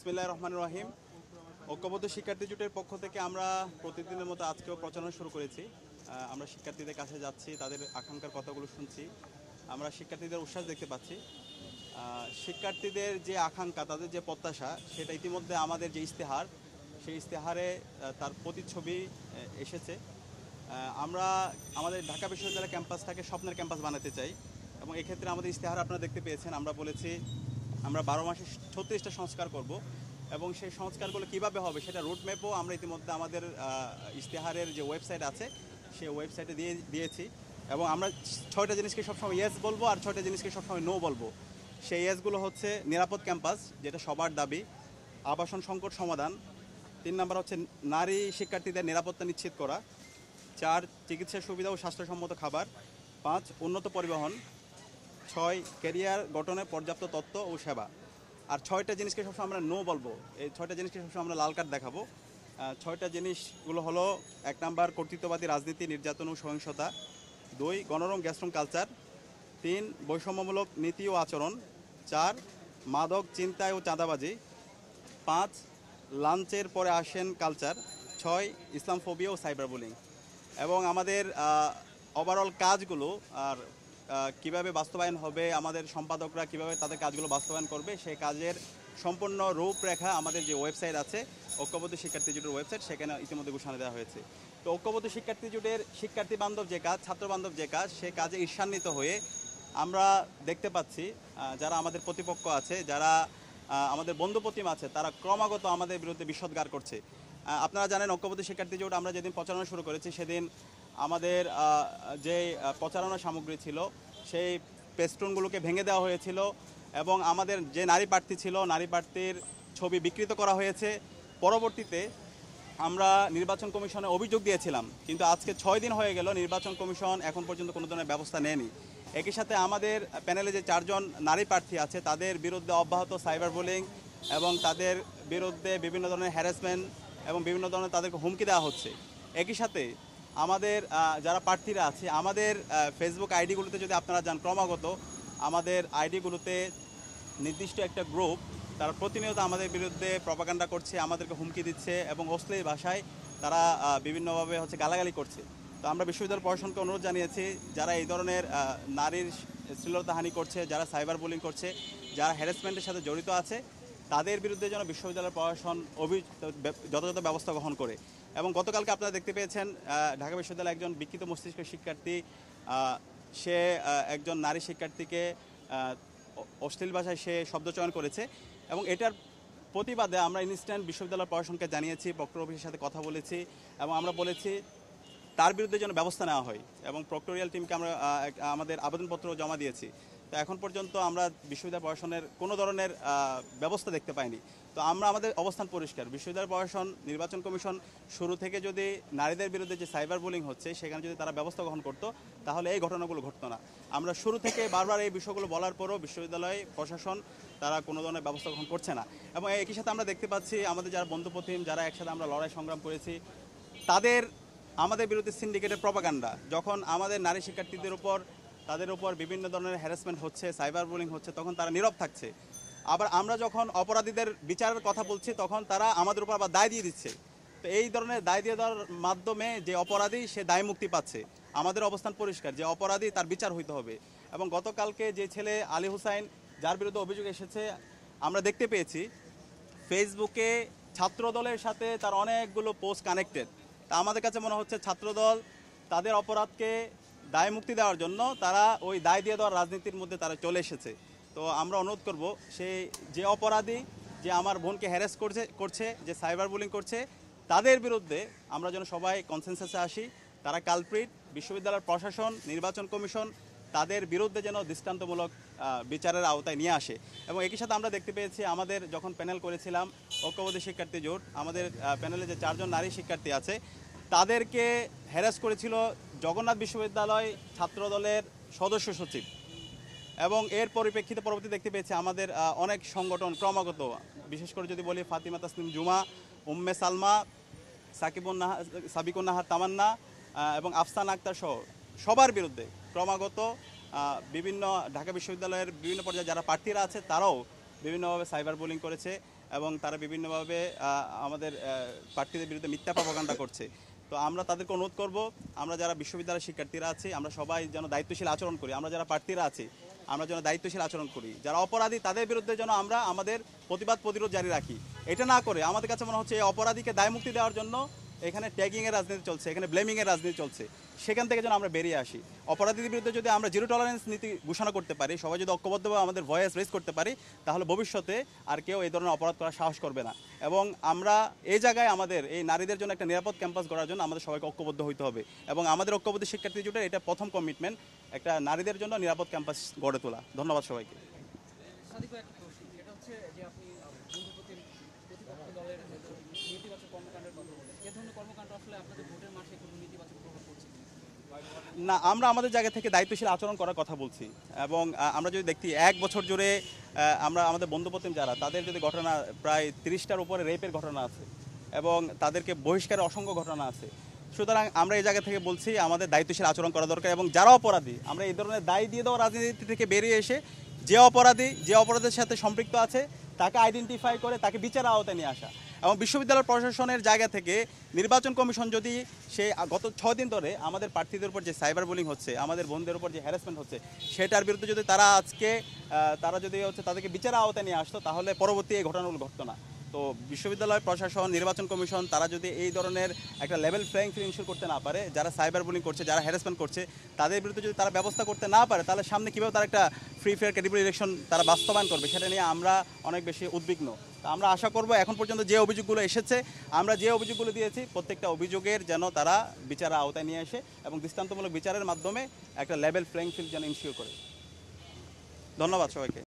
বিসমিল্লাহির রহমানির রহিম। ঐক্যবদ্ধ শিক্ষার্থী জোটের পক্ষ থেকে আমরা প্রতিদিনের মতো আজকেও প্রচারণা শুরু করেছি। আমরা শিক্ষার্থীদের কাছে যাচ্ছি, তাদের আকাঙ্ক্ষার কথাগুলো শুনছি। আমরা শিক্ষার্থীদের উচ্ছ্বাস দেখতে পাচ্ছি। শিক্ষার্থীদের যে আকাঙ্ক্ষা, তাদের যে প্রত্যাশা, সেটা ইতিমধ্যে আমাদের যে ইশতেহার, সেই ইশতেহারে তার প্রতিচ্ছবি এসেছে। আমরা আমাদের ঢাকা বিশ্ববিদ্যালয় ক্যাম্পাসটাকে স্বপ্নের ক্যাম্পাস বানাতে চাই এবং এক্ষেত্রে আমাদের ইশতেহার আপনারা দেখতে পেয়েছেন। আমরা বলেছি আমরা 12 মাসে 36টা সংস্কার করব এবং সেই সংস্কারগুলো কীভাবে হবে সেটা রুটম্যাপও আমরা ইতিমধ্যে আমাদের ইশতেহারের যে ওয়েবসাইট আছে সেই ওয়েবসাইটে দিয়েছি এবং আমরা 6টা জিনিসকে সবসময় ইয়েস বলবো আর 6টা জিনিসকে সবসময় নো বলবো। সেই ইয়েসগুলো হচ্ছে নিরাপদ ক্যাম্পাস, যেটা সবার দাবি; আবাসন সংকট সমাধান; 3 নাম্বার হচ্ছে নারী শিক্ষার্থীদের নিরাপত্তা নিশ্চিত করা; 4 চিকিৎসা সুবিধা ও স্বাস্থ্যসম্মত খাবার; 5 উন্নত পরিবহন; 6 ক্যারিয়ার গঠনে পর্যাপ্ত তথ্য ও সেবা। আর 6টা জিনিসকে সবসময় আমরা নো বলবো। এই 6টা জিনিসকে সবসময় আমরা লাল কার্ড দেখাবো। 6টা জিনিসগুলো হলো: 1 নাম্বার কর্তৃত্ববাদী রাজনীতি, নির্যাতন ও সহিংসতা; 2 গণরম গ্যাস্ট্রম কালচার; 3 বৈষম্যমূলক নীতি ও আচরণ; 4 মাদক চিন্তায় ও চাঁদাবাজি; 5 লাঞ্চের পরে আসেন কালচার; 6 ইসলামফোবিয়া ও সাইবার বুলিং। এবং আমাদের ওভারঅল কাজগুলো আর কিভাবে বাস্তবায়ন হবে, আমাদের সম্পাদকরা কিভাবে তাদের কাজগুলো বাস্তবায়ন করবে, সেই কাজের সম্পূর্ণ রূপরেখা আমাদের যে ওয়েবসাইট আছে ঐক্যবদ্ধ শিক্ষার্থী জোটের ওয়েবসাইট, সেখানে ইতিমধ্যে ঘোষণা দেওয়া হয়েছে। তো ঐক্যবদ্ধ শিক্ষার্থী জোটের শিক্ষার্থী বান্ধব যে কাজ, ছাত্র বান্ধব যে কাজ, সে কাজে ঈর্ষান্বিত হয়ে আমরা দেখতে পাচ্ছি যারা আমাদের প্রতিপক্ষ আছে, যারা আমাদের বন্ধুপ্রতিম আছে, তারা ক্রমাগত আমাদের বিরুদ্ধে বিষোদ্গার করছে। আপনারা জানেন ঐক্যবদ্ধ শিক্ষার্থী জোট আমরা যেদিন প্রচারণা শুরু করেছি সেদিন আমাদের যে প্রচারণা সামগ্রী ছিল সেই পেস্টুনগুলোকে ভেঙে দেওয়া হয়েছিল এবং আমাদের যে নারী প্রার্থী ছিল, নারী প্রার্থীর ছবি বিকৃত করা হয়েছে। পরবর্তীতে আমরা নির্বাচন কমিশনে অভিযোগ দিয়েছিলাম, কিন্তু আজকে 6 দিন হয়ে গেল, নির্বাচন কমিশন এখন পর্যন্ত কোনো ধরনের ব্যবস্থা নেয়নি। একই সাথে আমাদের প্যানেলে যে 4 জন নারী প্রার্থী আছে তাদের বিরুদ্ধে অব্যাহত সাইবার বুলিং এবং তাদের বিরুদ্ধে বিভিন্ন ধরনের হ্যারাসমেন্ট এবং বিভিন্ন ধরনের তাদেরকে হুমকি দেওয়া হচ্ছে। একই সাথে আমাদের যারা প্রার্থীরা আছে, আমাদের ফেসবুক আইডিগুলোতে যদি আপনারা যান, ক্রমাগত আমাদের আইডিগুলোতে নির্দিষ্ট একটা গ্রুপ তারা প্রতিনিয়ত আমাদের বিরুদ্ধে প্রপাগান্ডা করছে, আমাদেরকে হুমকি দিচ্ছে এবং অশ্লীল ভাষায় তারা বিভিন্নভাবে গালাগালি করছে। তো আমরা বিশ্ববিদ্যালয় প্রশাসনকে অনুরোধ জানিয়েছি, যারা এই ধরনের নারীর শ্লীলতাহানি করছে, যারা সাইবার বুলিং করছে, যারা হ্যারাসমেন্টের সাথে জড়িত আছে, তাদের বিরুদ্ধে যেন বিশ্ববিদ্যালয় প্রশাসন যথাযথ ব্যবস্থা গ্রহণ করে। এবং গতকালকে আপনারা দেখতে পেয়েছেন ঢাকা বিশ্ববিদ্যালয়ের একজন বিকৃত মস্তিষ্কের শিক্ষার্থী, সে একজন নারী শিক্ষার্থীকে অশ্লীল ভাষায় সে শব্দচয়ন করেছে এবং এটার প্রতিবাদে আমরা ইনস্ট্যান্ট বিশ্ববিদ্যালয় প্রশাসনকে জানিয়েছি, প্রক্টর অফিসের সাথে কথা বলেছি এবং আমরা বলেছি তার বিরুদ্ধে যেন ব্যবস্থা নেওয়া হয় এবং প্রক্টোরিয়াল টিমকে আমরা আমাদের আবেদনপত্র জমা দিয়েছি। তো এখন পর্যন্ত আমরা বিশ্ববিদ্যালয় প্রশাসনের কোনো ধরনের ব্যবস্থা দেখতে পাইনি। তো আমরা আমাদের অবস্থান পরিষ্কার, বিশ্ববিদ্যালয় প্রশাসন, নির্বাচন কমিশন শুরু থেকে যদি নারীদের বিরুদ্ধে যে সাইবার বুলিং হচ্ছে সেখানে যদি তারা ব্যবস্থা গ্রহণ করতো তাহলে এই ঘটনাগুলো ঘটতো না। আমরা শুরু থেকে বারবার এই বিষয়গুলো বলার পরও বিশ্ববিদ্যালয় প্রশাসন তারা কোনো ধরনের ব্যবস্থা গ্রহণ করছে না। এবং একই সাথে আমরা দেখতে পাচ্ছি আমাদের যারা বন্ধুপ্রতিম, যারা একসাথে আমরা লড়াই সংগ্রাম করেছি, তাদের আমাদের বিরুদ্ধে সিন্ডিকেটের প্রপাগান্ডা, যখন আমাদের নারী শিক্ষার্থীদের উপর তাদের উপর বিভিন্ন ধরনের হ্যারাসমেন্ট হচ্ছে, সাইবার বুলিং হচ্ছে, তখন তারা নীরব থাকছে। আবার আমরা যখন অপরাধীদের বিচারের কথা বলছি তখন তারা আমাদের উপর আবার দায় দিয়ে দিচ্ছে। তো এই ধরনের দায় দিয়ে দেওয়ার মাধ্যমে যে অপরাধী সে দায় মুক্তি পাচ্ছে। আমাদের অবস্থান পরিষ্কার, যে অপরাধী তার বিচার হইতে হবে। এবং গতকালকে যে ছেলে আলী হুসাইন, যার বিরুদ্ধে অভিযোগ এসেছে, আমরা দেখতে পেয়েছি ফেসবুকে ছাত্রদলের সাথে তার অনেকগুলো পোস্ট কানেক্টেড। তা আমাদের কাছে মনে হচ্ছে ছাত্রদল তাদের অপরাধকে দায় মুক্তি দেওয়ার জন্য তারা ওই দায় দিয়ে দেওয়ার রাজনীতির মধ্যে তারা চলে এসেছে। তো আমরা অনুরোধ করব, সেই যে অপরাধী, যে আমার বোনকে হ্যারাস করছে, যে সাইবার বুলিং করছে, তাদের বিরুদ্ধে আমরা যেন সবাই কনসেনসাসে আসি। তারা কালপ্রিট, বিশ্ববিদ্যালয়ের প্রশাসন, নির্বাচন কমিশন তাদের বিরুদ্ধে যেন দৃষ্টান্তমূলক বিচারের আওতায় নিয়ে আসে। এবং একই সাথে আমরা দেখতে পেয়েছি আমাদের যখন প্যানেল করেছিলাম ঐক্যবদ্ধ শিক্ষার্থী জোট, আমাদের প্যানেলে যে 4 জন নারী শিক্ষার্থী আছে তাদেরকে হ্যারাস করেছিল জগন্নাথ বিশ্ববিদ্যালয় ছাত্রদলের সদস্য সচিব। এবং এর পরিপ্রেক্ষিতে পরবর্তী দেখতে পেয়েছি আমাদের অনেক সংগঠন ক্রমাগত, বিশেষ করে যদি বলি ফাতিমা তাসনিম জুমা, উম্মে সালমা, সাবিকুন নাহার তামান্না এবং আফসানা আক্তার সহ সবার বিরুদ্ধে ক্রমাগত বিভিন্ন ঢাকা বিশ্ববিদ্যালয়ের বিভিন্ন পর্যায়ে যারা প্রার্থীরা আছে তারাও বিভিন্নভাবে সাইবার বুলিং করেছে এবং তারা বিভিন্নভাবে আমাদের প্রার্থীদের বিরুদ্ধে মিথ্যা প্রপাগান্ডা করছে। তো আমরা তাদেরকে অনুরোধ করব, আমরা যারা বিশ্ববিদ্যালয়ের শিক্ষার্থীরা আছি আমরা সবাই যেন দায়িত্বশীল আচরণ করি, আমরা যারা প্রার্থীরা আছি আমরা যেন দায়িত্বশীল আচরণ করি, যারা অপরাধী তাদের বিরুদ্ধে যেন আমরা আমাদের প্রতিবাদ প্রতিরোধ জারি রাখি। এটা না করে আমাদের কাছে মনে হচ্ছে এই অপরাধীকে দায়মুক্তি দেওয়ার জন্য এখানে ট্যাগিংয়ের রাজনীতি চলছে, এখানে ব্লেমিংয়ের রাজনীতি চলছে। সেখান থেকে যেন আমরা বেরিয়ে আসি। অপরাধীদের বিরুদ্ধে যদি আমরা জিরো টলারেন্স নীতি ঘোষণা করতে পারি, সবাই যদি ঐক্যবদ্ধভাবে আমাদের ভয়েস রেজ করতে পারি, তাহলে ভবিষ্যতে আর কেউ এই ধরনের অপরাধ করার সাহস করবে না। এবং আমরা এই জায়গায় আমাদের এই নারীদের জন্য একটা নিরাপদ ক্যাম্পাস গড়ার জন্য আমাদের সবাইকে ঐক্যবদ্ধ হইতে হবে। এবং আমাদের ঐক্যবদ্ধ শিক্ষার্থী জোটের এটা প্রথম কমিটমেন্ট, একটা নারীদের জন্য নিরাপদ ক্যাম্পাস গড়ে তোলা। ধন্যবাদ সবাইকে। সাদিক ভাই, একটা প্রশ্ন, এটা হচ্ছে যে আপনি প্রতিপক্ষ দলের নেতিবাচক কর্মকাণ্ডের কথা বলেন, এ ধরনের কর্মকাণ্ড আসলে আপনাদের ভোটের মাঠে কোনো নেতিবাচক প্রভাব পড়ছে কিনা? না, আমরা আমাদের জায়গা থেকে দায়িত্বশীল আচরণ করার কথা বলছি। এবং আমরা যদি দেখি 1 বছর জুড়ে আমরা আমাদের বন্ধুপ্রতিম যারা তাদের যদি ঘটনা প্রায় 30টার উপরে রেপের ঘটনা আছে এবং তাদেরকে বহিষ্কারের অসংখ্য ঘটনা আছে। সুতরাং আমরা এই জায়গা থেকে বলছি আমাদের দায়িত্বশীল আচরণ করা দরকার। এবং যারা অপরাধী আমরা এই ধরনের দায় দিয়ে দেওয়া রাজনীতি থেকে বেরিয়ে এসে যে অপরাধের সাথে সম্পৃক্ত আছে তাকে আইডেন্টিফাই করে তাকে বিচারের আওতায় নিয়ে আসা। এবং বিশ্ববিদ্যালয় প্রশাসনের জায়গা থেকে নির্বাচন কমিশন যদি সে গত 6 দিন ধরে আমাদের প্রার্থীদের উপর যে সাইবার বুলিং হচ্ছে, আমাদের বোনদের উপর যে হ্যারাসমেন্ট হচ্ছে, সেটার বিরুদ্ধে যদি তারা আজকে তাদেরকে বিচারের আওতায় নিয়ে আসতো, তাহলে পরবর্তী এই ঘটনাগুলো ঘটতো না। তো বিশ্ববিদ্যালয় প্রশাসন, নির্বাচন কমিশন তারা যদি এই ধরনের একটা লেভেল প্লেইং ফিল্ড ইনশিওর করতে না পারে, যারা সাইবার বুলিং করছে, যারা হ্যারাসমেন্ট করছে, তাদের বিরুদ্ধে যদি তারা ব্যবস্থা করতে না পারে, তাহলে সামনে কীভাবে তারা একটা ফ্রি ফেয়ার ক্রেডিবল ইলেকশন তারা বাস্তবায়ন করবে, সেটা নিয়ে আমরা অনেক বেশি উদ্বিগ্ন। তো আমরা আশা করব এখন পর্যন্ত যে অভিযোগগুলো এসেছে, আমরা যে অভিযোগগুলো দিয়েছি প্রত্যেকটা অভিযোগের যেন তারা বিচারের আওতায় নিয়ে আসে এবং দৃষ্টান্তমূলক বিচারের মাধ্যমে একটা লেভেল প্লেইং ফিল্ড যেন ইনশিওর করে। ধন্যবাদ সবাইকে।